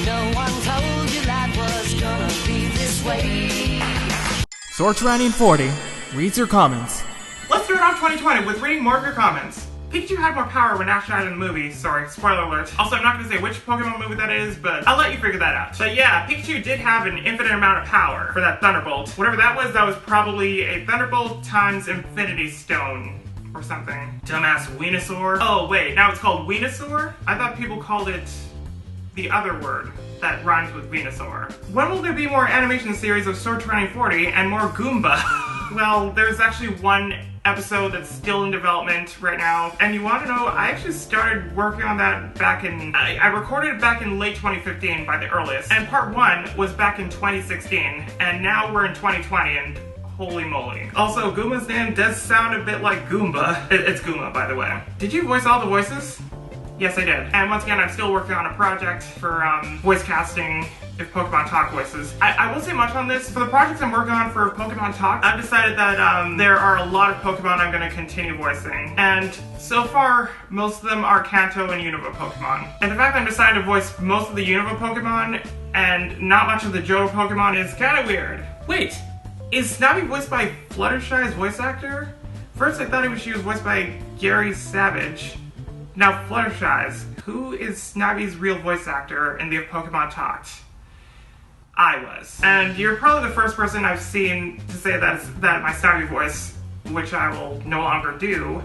No one told you life was gonna be this way. Sorts Running 40 reads your comments. Let's start off 2020 with reading more of your comments. Pikachu had more power when Ash died in the movie. Sorry, spoiler alert. Also, I'm not going to say which Pokemon movie that is, but I'll let you figure that out. But yeah, Pikachu did have an infinite amount of power for that Thunderbolt. Whatever that was probably a Thunderbolt times Infinity Stone or something. Dumbass Venusaur. Oh wait, now it's called Venusaur? I thought people called it the other word that rhymes with Venusaur. When will there be more animation series of Sword Training 40 and more Goomba? Well, there's actually one episode that's still in development right now. And you want to know, I actually started working on that back in... I recorded it back in late 2015 by the earliest. And part 1 was back in 2016. And now we're in 2020 and... holy moly. Also, Goomba's name does sound a bit like Goomba. It's Goomba, by the way. Did you voice all the voices? Yes, I did. And once again, I'm still working on a project for voice casting If Pokémon Talk voices. I won't say much on this. For the projects I'm working on for Pokémon Talk, I've decided that there are a lot of Pokémon I'm going to continue voicing. And so far, most of them are Kanto and Unova Pokémon. And the fact I'm deciding to voice most of the Unova Pokémon and not much of the Johto Pokémon is kind of weird. Wait, is Snobby voiced by Fluttershy's voice actor? First I thought she was voiced by Gary Savage. Now Fluttershy's. Who is Snobby's real voice actor in the If Pokémon Talked? I was. And you're probably the first person I've seen to say that my Snobby voice, which I will no longer do,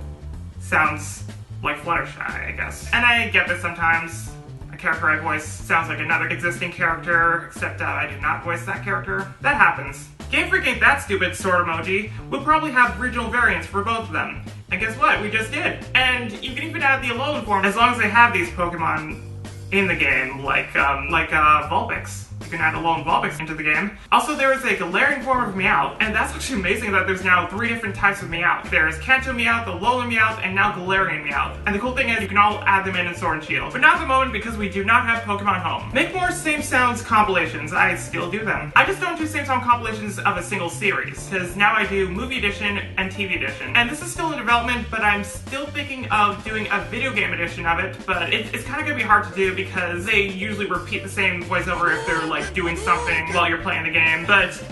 sounds like Fluttershy, I guess. And I get this sometimes. A character I voice sounds like another existing character, except I do not voice that character. That happens. Game Freak ain't that stupid, sword emoji. We'll probably have regional variants for both of them. And guess what? We just did. And you can even add the Alolan form as long as they have these Pokemon in the game, like Vulpix. You can add Alolan Vulpix into the game. Also, there is a Galarian form of Meowth, and that's actually amazing that there's now 3 different types of Meowth. There's Kanto Meowth, Alolan Meowth, and now Galarian Meowth. And the cool thing is you can all add them in Sword and Shield. But not at the moment because we do not have Pokemon Home. Make more Same Sounds compilations. I still do them. I just don't do Same Sound compilations of a single series, because now I do Movie Edition and TV Edition. And this is still in development, but I'm still thinking of doing a video game edition of it, but it's kind of going to be hard to do because they usually repeat the same voiceover if they're like doing something while you're playing the game, but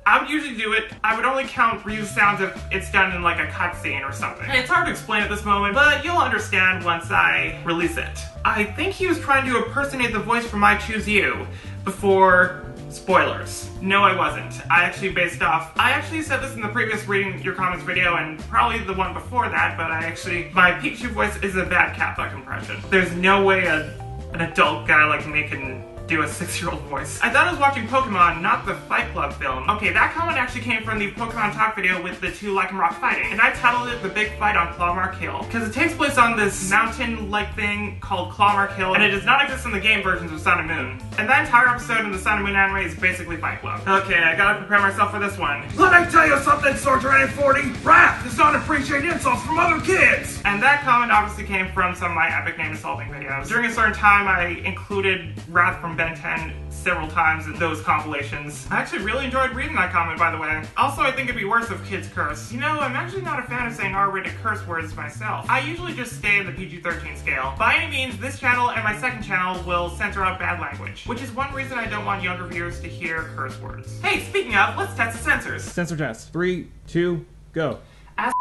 I would usually do it. I would only count reused sounds if it's done in like a cutscene or something. It's hard to explain at this moment, but you'll understand once I release it. I think he was trying to impersonate the voice from I Choose You before spoilers. No, I wasn't. I actually said this in the previous reading your comments video and probably the one before that, but my Pikachu voice is a bad Cat-like impression. There's no way an adult guy like me can do a 6-year-old voice. I thought I was watching Pokemon, not the Fight Club film. Okay, that comment actually came from the Pokemon Talk video with the 2 Lycanroc fighting, and I titled it The Big Fight on Clawmark Hill, because it takes place on this mountain-like thing called Clawmark Hill, and it does not exist in the game versions of Sun and Moon. And that entire episode in the Sun and Moon anime is basically Fight Club. Okay, I gotta prepare myself for this one. Let me tell you something, Sword Training 40! Wrath does not appreciate insults from other kids! And that comment obviously came from some of my epic name insulting videos. During a certain time, I included Wrath from Ben 10 several times in those compilations. I actually really enjoyed reading that comment, by the way. Also, I think it'd be worse if kids curse. You know, I'm actually not a fan of saying R-rated curse words myself. I usually just stay in the PG-13 scale. By any means, this channel and my second channel will censor out bad language, which is one reason I don't want younger viewers to hear curse words. Hey, speaking of, let's test the censors. Censor test. 3, 2, go. Ass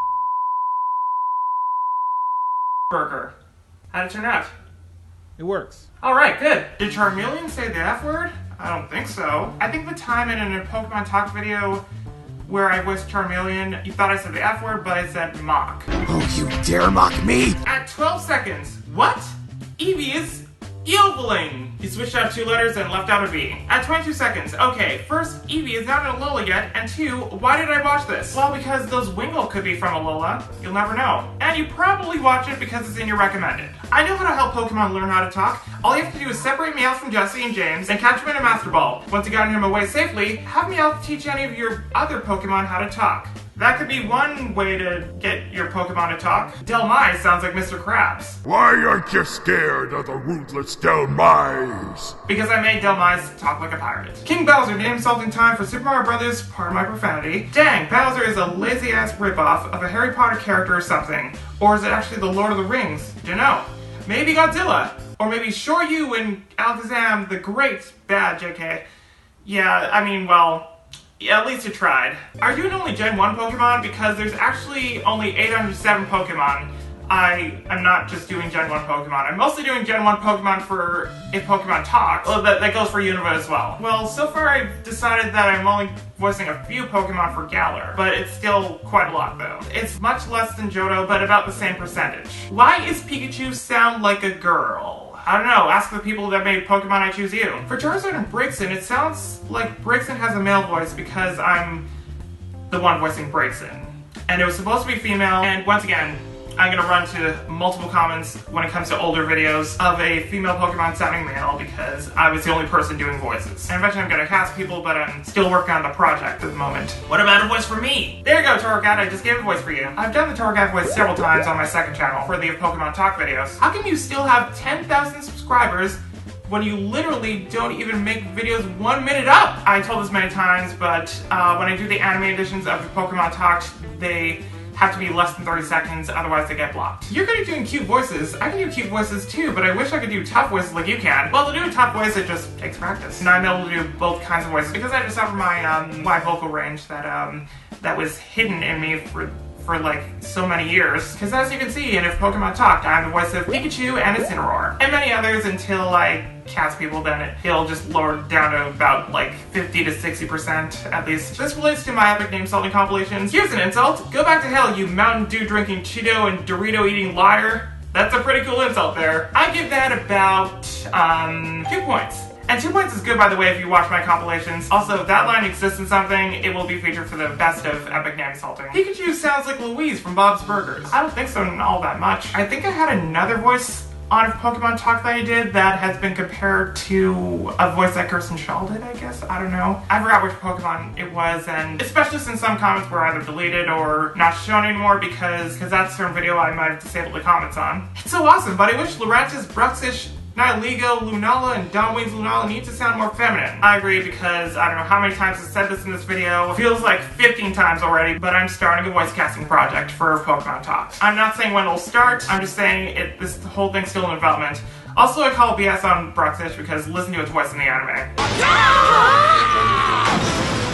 burger. How'd it turn out? It works. Alright, good. Did Charmeleon say the F word? I don't think so. I think the time in a Pokemon Talk video where I voiced Charmeleon, you thought I said the F word, but I said mock. Oh, you dare mock me? At 12 seconds. What? Eevee is Eoveling. You switched out 2 letters and left out a V. At 22 seconds. Okay, first, Eevee is not an Alola yet, and 2, why did I watch this? Well, because those Wingull could be from Alola. You'll never know. And you probably watch it because it's in your recommended. I know how to help Pokemon learn how to talk. All you have to do is separate Meowth from Jesse and James and catch him in a Master Ball. Once you got him away safely, have Meowth teach any of your other Pokemon how to talk. That could be one way to get your Pokemon to talk. Delmai sounds like Mr. Krabs. Why aren't you scared of the ruthless Delmais? Because I made Delmais talk like a pirate. King Bowser name insulting time for Super Mario Brothers, pardon my profanity. Dang, Bowser is a lazy-ass ripoff of a Harry Potter character or something. Or is it actually the Lord of the Rings? Dunno. Maybe Godzilla. Or maybe Shoryu and Alakazam the Great. Bad, JK. Yeah, I mean, well, yeah, at least you tried. Are you doing only Gen 1 Pokemon? Because there's actually only 807 Pokemon. I am not just doing Gen 1 Pokemon. I'm mostly doing Gen 1 Pokemon for If Pokémon Talked. Well, that goes for Unova as well. Well, so far I've decided that I'm only voicing a few Pokemon for Galar, but it's still quite a lot though. It's much less than Johto, but about the same percentage. Why is Pikachu sound like a girl? I don't know, ask the people that made Pokemon I Choose You. For Charizard and Braixen, it sounds like Braixen has a male voice because I'm the one voicing Braixen. And it was supposed to be female, and once again, I'm gonna run to multiple comments when it comes to older videos of a female Pokemon sounding male because I was the only person doing voices. And eventually I'm gonna cast people, but I'm still working on the project at the moment. What about a voice for me? There you go, Torragat, I just gave a voice for you. I've done the Torragat voice several times on my second channel for the If Pokémon Talk videos. How can you still have 10,000 subscribers when you literally don't even make videos 1 minute up? I told this many times, but when I do the anime editions of the Pokemon Talked, they have to be less than 30 seconds, otherwise they get blocked. You're good at doing cute voices. I can do cute voices too, but I wish I could do tough voices like you can. Well, to do a tough voice, it just takes practice. And I'm able to do both kinds of voices because I discovered my vocal range that was hidden in me for like so many years. Because as you can see in If Pokémon Talked, I'm the voice of Pikachu and Incineroar. And many others until I cast people, then it'll just lower down to about like 50 to 60% at least. This relates to my epic name insulting compilations. Here's an insult. Go back to hell, you Mountain Dew drinking Cheeto and Dorito eating liar. That's a pretty cool insult there. I give that about 2 points. And 2 points is good, by the way, if you watch my compilations. Also, if that line exists in something, it will be featured for the best of epic name insulting. Pikachu sounds like Louise from Bob's Burgers. I don't think so all that much. I think I had another voice on Pokemon Talk that I did that has been compared to a voice that Kirsten Shaw did, I guess. I don't know. I forgot which Pokemon it was, and especially since some comments were either deleted or not shown anymore because that's a certain video I might have disabled the comments on. It's so awesome, but I wish Lurantis, Bruxish, Nihilego, Lunala, and Dawnwings Lunala need to sound more feminine. I agree because I don't know how many times I've said this in this video. It feels like 15 times already, but I'm starting a voice casting project for Pokemon Talk. I'm not saying when it'll start, I'm just saying this whole thing's still in development. Also, I call BS on Bruxish because listen to its voice in the anime.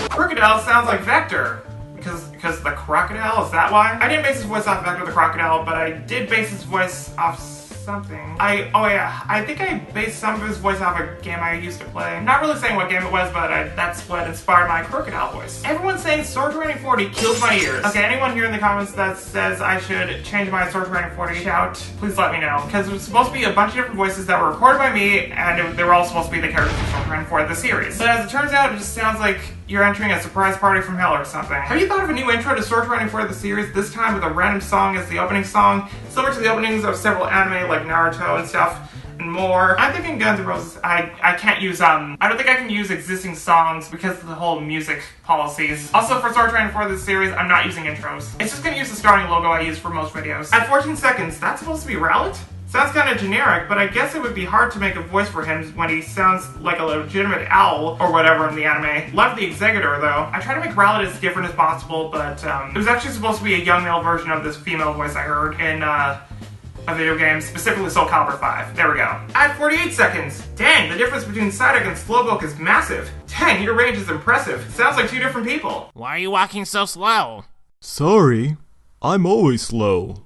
Crocodile sounds like Vector. Because the crocodile, is that why? I didn't base his voice off Vector the crocodile, but I did base his voice off something. I think I based some of his voice off a game I used to play. I'm not really saying what game it was, but that's what inspired my crocodile voice. Everyone's saying Sword Training 40 kills my ears. Okay, anyone here in the comments that says I should change my Sword Training 40 shout, please let me know. Because it was supposed to be a bunch of different voices that were recorded by me, and they were all supposed to be the characters of Sword Training 40 the series. But as it turns out, it just sounds like you're entering a surprise party from hell or something. Have you thought of a new intro to Sword Training 40 the series, this time with a random song as the opening song, similar to the openings of several anime like Naruto and stuff, and more? I'm thinking Guns N' Roses. I can't use, I don't think I can use existing songs because of the whole music policies. Also, for Sword Training 40 this series, I'm not using intros. It's just gonna use the starting logo I use for most videos. At 14 seconds, that's supposed to be Rowlet? Sounds kind of generic, but I guess it would be hard to make a voice for him when he sounds like a legitimate owl or whatever in the anime. Love the Exeggutor though. I try to make Rowlet as different as possible, but it was actually supposed to be a young male version of this female voice I heard in a video game, specifically Soul Calibur 5. There we go. At 48 seconds. Dang, the difference between Psyduck and Slowpoke is massive. Dang, your range is impressive. Sounds like two different people. Why are you walking so slow? Sorry, I'm always slow.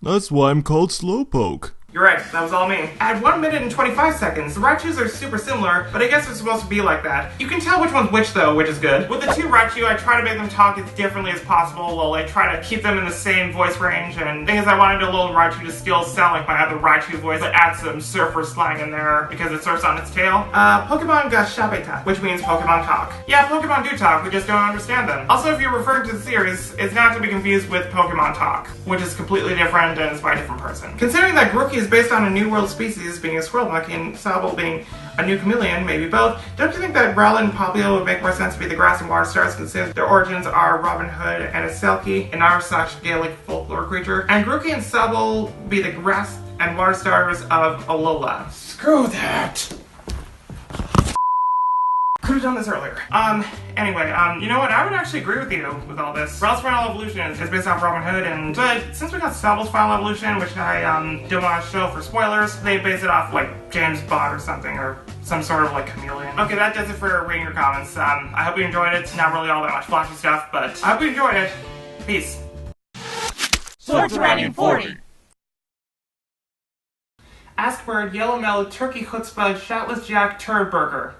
That's why I'm called Slowpoke. You're right, that was all me. At 1 minute and 25 seconds, the Raichus are super similar, but I guess it's supposed to be like that. You can tell which one's which though, which is good. With the two Raichu, I try to make them talk as differently as possible while I try to keep them in the same voice range, and the thing is I wanted a little Raichu to still sound like my other Raichu voice, but add some surfer slang in there because it surfs on its tail. Pokemon ga Shabeta, which means Pokemon talk. Yeah, Pokemon do talk, we just don't understand them. Also, if you're referring to the series, it's not to be confused with Pokemon Talk, which is completely different and is by a different person. Considering that Grookey is based on a New World species, being a squirrel monkey, and Sobble being a new chameleon, maybe both, don't you think that Rowlet and Popplio would make more sense to be the grass and water stars, considering their origins are Robin Hood and a Selkie, an Irish/Gaelic folklore creature, and Grookey and Sobble be the grass and water stars of Alola? Screw that. have done this earlier. Anyway, you know what? I would actually agree with you with all this. Ralph's Final Evolution is based off Robin Hood, but since we got Sabble's Final Evolution, which I don't want to show for spoilers, they base it off like James Bond or something, or some sort of like chameleon. Okay, that does it for reading your comments. I hope you enjoyed it. Not really all that much flashy stuff, but I hope you enjoyed it. Peace. Sorceranian 40. Askbird, Yellow Mellow, Turkey Chutzpah, Shatless Jack, Turd Burger.